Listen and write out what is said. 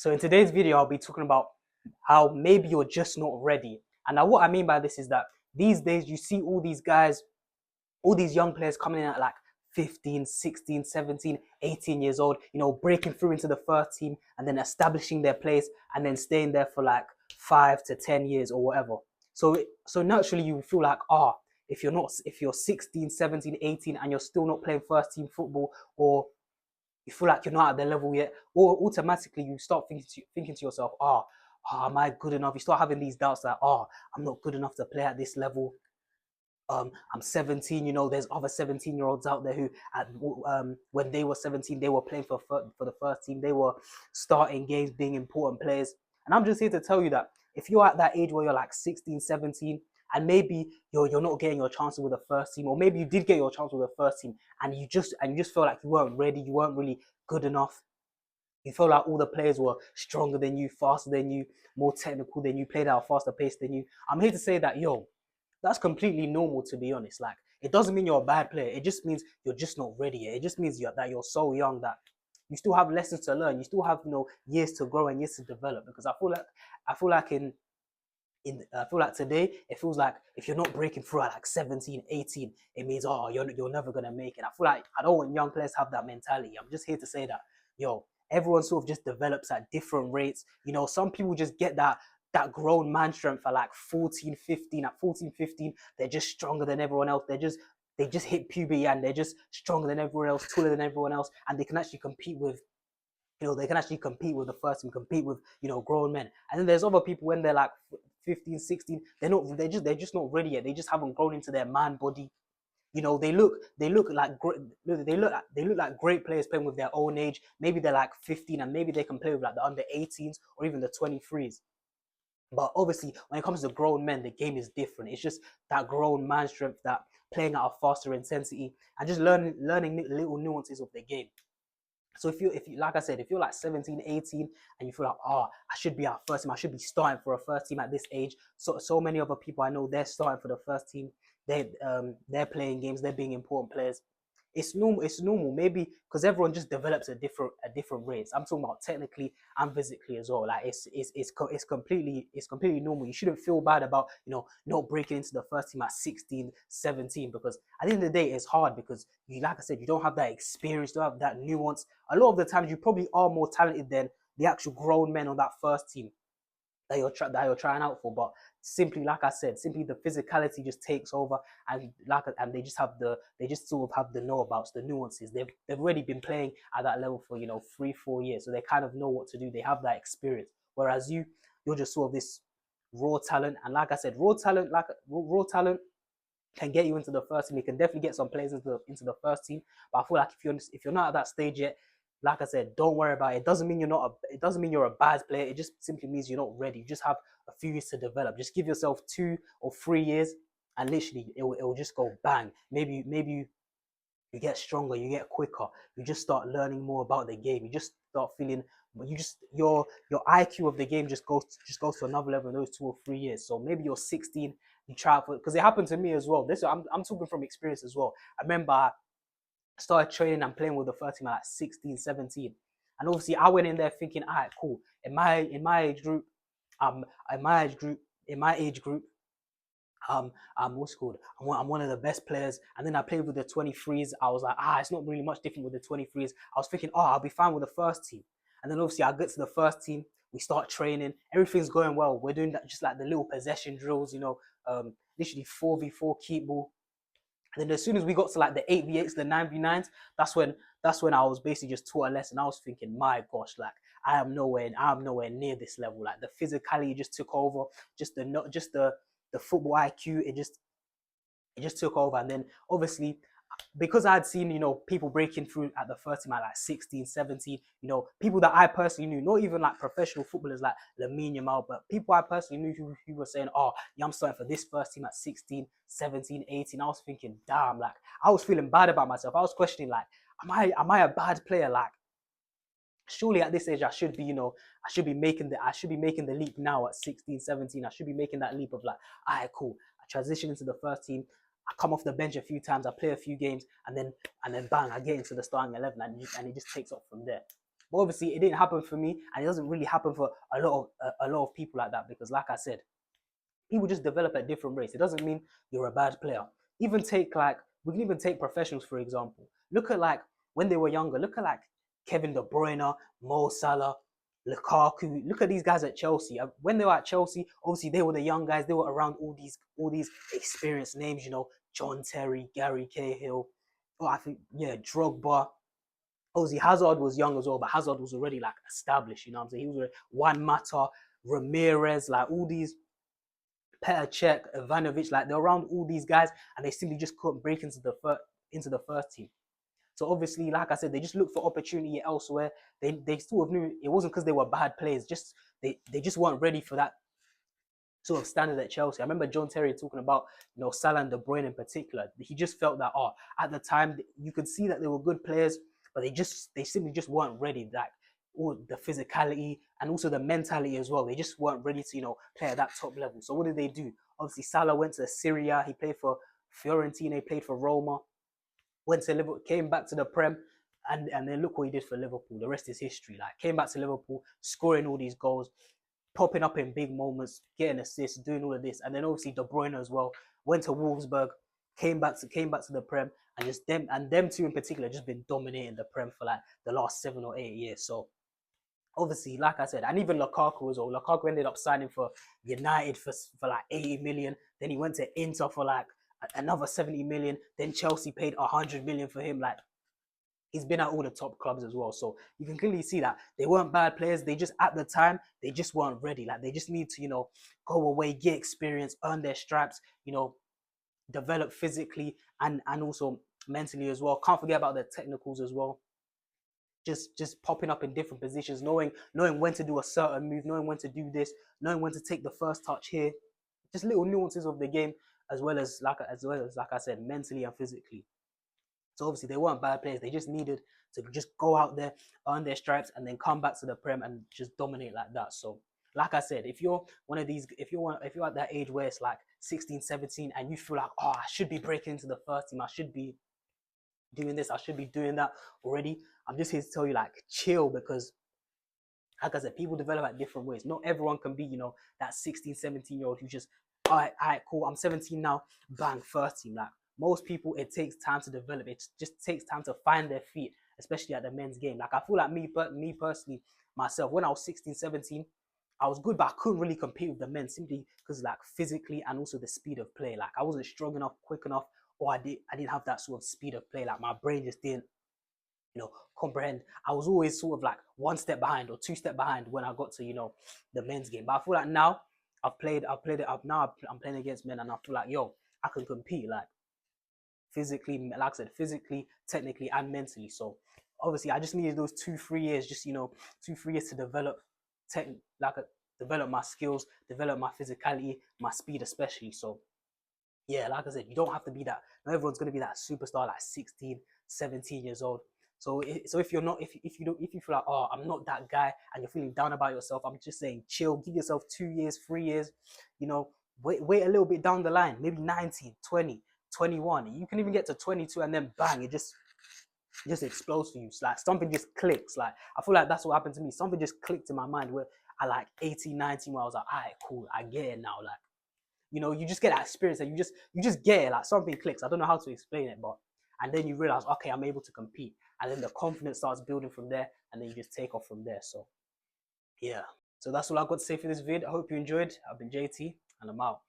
So in today's video, I'll be talking about how maybe you're just not ready. And now what I mean by this is that these days you see all these guys, all these young players coming in at like 15, 16, 17, 18 years old, breaking through into the first team and then establishing their place and then staying there for like 5 to 10 years or whatever. So naturally you feel like, if you're 16, 17, 18 and you're still not playing first team football, or you feel like you're not at their level yet, or automatically you start thinking to yourself, am I good enough? You start having these doubts that, I'm not good enough to play at this level. I'm 17. There's other 17-year-olds out there who, when they were 17, they were playing for the first team. They were starting games, being important players. And I'm just here to tell you that if you're at that age where you're like 16, 17, and maybe you're not getting your chances with the first team, or maybe you did get your chance with the first team, and you just feel like you weren't ready, you weren't really good enough. You feel like all the players were stronger than you, faster than you, more technical than you, played at a faster pace than you. I'm here to say that, that's completely normal, to be honest. Like, it doesn't mean you're a bad player. It just means you're just not ready yet. It just means that you're so young that you still have lessons to learn. You still have, years to grow and years to develop. Because I feel like today, it feels like if you're not breaking through at like 17, 18, it means, you're never going to make it. I feel like I don't want young players to have that mentality. I'm just here to say that, everyone sort of just develops at different rates. Some people just get that grown man strength at like 14, 15. At 14, 15, they're just stronger than everyone else. They just hit puberty and they're just stronger than everyone else, taller than everyone else, and they can actually compete with the first team, compete with, grown men. And then there's other people when they're like 15, 16, they're just not ready yet. They just haven't grown into their man body. They look like great players playing with their own age. Maybe they're like 15 and maybe they can play with like the under 18s or even the 23s. But obviously, when it comes to grown men, the game is different. It's just that grown man strength, that playing at a faster intensity and just learning little nuances of the game. So if you like I said, if you're like 17, 18 and you feel like, I should be at first team, I should be starting for a first team at this age. So many other people I know, they're starting for the first team. They're playing games, they're being important players. It's normal, maybe because everyone just develops at different rates. I'm talking about technically and physically as well. Like it's completely normal. You shouldn't feel bad about not breaking into the first team at 16, 17, because at the end of the day it's hard, because like I said, you don't have that experience, you don't have that nuance. A lot of the times you probably are more talented than the actual grown men on that first team that you're trying out for. But simply, like I said, simply the physicality just takes over, and they just sort of have the know abouts, the nuances. They've already been playing at that level for 3-4 years, so they kind of know what to do. They have that experience. Whereas you're just sort of this raw talent, and like I said, raw talent can get you into the first team. You can definitely get some players into the first team. But I feel like if you're not at that stage yet, like I said, don't worry about it. It doesn't mean you're a bad player. It just simply means you're not ready. You just have a few years to develop. Just give yourself 2 or 3 years, and literally it will just go bang. Maybe you get stronger, you get quicker, you just start learning more about the game. You just start feeling, you just your IQ of the game just goes to another level in those 2 or 3 years. So maybe you're 16, you try out for, because it happened to me as well. I'm talking from experience as well. I remember I started training and playing with the first team at like 16, 17. And obviously I went in there thinking, all right, cool. In my age group, um, in my age group, what's it called? I'm one of the best players. And then I played with the 23s. I was like, it's not really much different with the 23s. I was thinking, I'll be fine with the first team. And then obviously I get to the first team. We start training. Everything's going well. We're doing that, just like the little possession drills, literally 4v4 keep ball. And then as soon as we got to like the 8v8s, the 9v9s, that's when I was basically just taught a lesson. I was thinking, my gosh, like I'm nowhere near this level. Like the physicality just took over, just the football IQ, it just took over. And then obviously, because I had seen, people breaking through at the first team at like 16, 17, people that I personally knew, not even like professional footballers like Lamine Yamal, but people I personally knew who were saying, yeah, I'm starting for this first team at 16, 17, 18. I was thinking, damn, like I was feeling bad about myself. I was questioning, like, am I a bad player? Like, surely at this age I should be making the leap now at 16, 17. I should be making that leap of like, all right, cool, I transition into the first team, I come off the bench a few times, I play a few games, and then bang, I get into the starting 11, and it just takes off from there. But obviously, it didn't happen for me, and it doesn't really happen for a lot of people like that because, like I said, people just develop at different rates. It doesn't mean you're a bad player. Even take like we can even take professionals for example. Look at like when they were younger. Look at like Kevin De Bruyne, Mo Salah, Lukaku. Look at these guys at Chelsea. When they were at Chelsea, obviously they were the young guys. They were around all these experienced names. You know, John Terry, Gary Cahill. Oh, I think yeah, Drogba. Obviously Hazard was young as well, but Hazard was already like established. You know what I'm saying? He was already, Juan Mata, Ramirez, like all these Petr Cech, Ivanovic, like they're around all these guys, and they simply just couldn't break into the first team. So obviously, like I said, they just looked for opportunity elsewhere. They sort of knew it wasn't because they were bad players, just they just weren't ready for that sort of standard at Chelsea. I remember John Terry talking about Salah and De Bruyne in particular. He just felt that at the time you could see that they were good players, but they simply just weren't ready. Like all the physicality and also the mentality as well. They just weren't ready to play at that top level. So what did they do? Obviously Salah went to Syria. He played for Fiorentina. He played for Roma. Went to Liverpool. Came back to the Prem. And then look what he did for Liverpool. The rest is history. Like came back to Liverpool, scoring all these goals, popping up in big moments, getting assists, doing all of this, and then obviously De Bruyne as well went to Wolfsburg, came back to the Prem, and just them two in particular just been dominating the Prem for like the last 7 or 8 years. So obviously, like I said, and even Lukaku as well. Lukaku ended up signing for United for like 80 million. Then he went to Inter for like another 70 million. Then Chelsea paid 100 million for him. Like he's been at all the top clubs as well. So you can clearly see that they weren't bad players. They just at the time they just weren't ready. Like they just need to go away, get experience, earn their stripes. Develop physically and also mentally as well. Can't forget about the technicals as well. Just popping up in different positions, knowing when to do a certain move, knowing when to do this, knowing when to take the first touch here. Just little nuances of the game, as well as like I said, mentally and physically. So obviously they weren't bad players. They just needed to just go out there, earn their stripes, and then come back to the Prem and just dominate like that. So like I said, if you're one of these, if you're at that age where it's like 16, 17, and you feel like, oh, I should be breaking into the first team, I should be doing this, I should be doing that already. I'm just here to tell you, like, chill, because like I said, people develop at different ways. Not everyone can be, that 16, 17-year-old who just, all right, cool, I'm 17 now, bang, first team. Like most people, it takes time to develop. It just takes time to find their feet, especially at the men's game. Like I feel like me personally, myself, when I was 16, 17, I was good, but I couldn't really compete with the men simply because like physically and also the speed of play. Like I wasn't strong enough, quick enough, or I didn't have that sort of speed of play. Like my brain just didn't comprehend. I was always sort of like one step behind or two step behind when I got to the men's game. But I feel like now I've played it up. Now I'm playing against men, and I feel like I can compete like physically, like I said, physically, technically, and mentally. So obviously, I just needed those 2 3 years, just 2 3 years to develop tech, like develop my skills, develop my physicality, my speed, especially. So yeah, like I said, you don't have to be that. Not everyone's gonna be that superstar like 16, 17 years old. So if you're not, if you feel like, oh, I'm not that guy, and you're feeling down about yourself, I'm just saying, chill. Give yourself 2 years, 3 years. Wait a little bit down the line, maybe 19, 20, 21. You can even get to 22, and then bang, it just explodes for you. It's like something just clicks. Like I feel like that's what happened to me. Something just clicked in my mind where I like 18, 19, where I was like, all right, cool, I get it now. Like you just get that experience, and you just get it, like something clicks. I don't know how to explain it, but and then you realize, okay, I'm able to compete, and then the confidence starts building from there, and then you just take off from there. So yeah, so that's all I've got to say for this vid. I hope you enjoyed. I've been JT, and I'm out.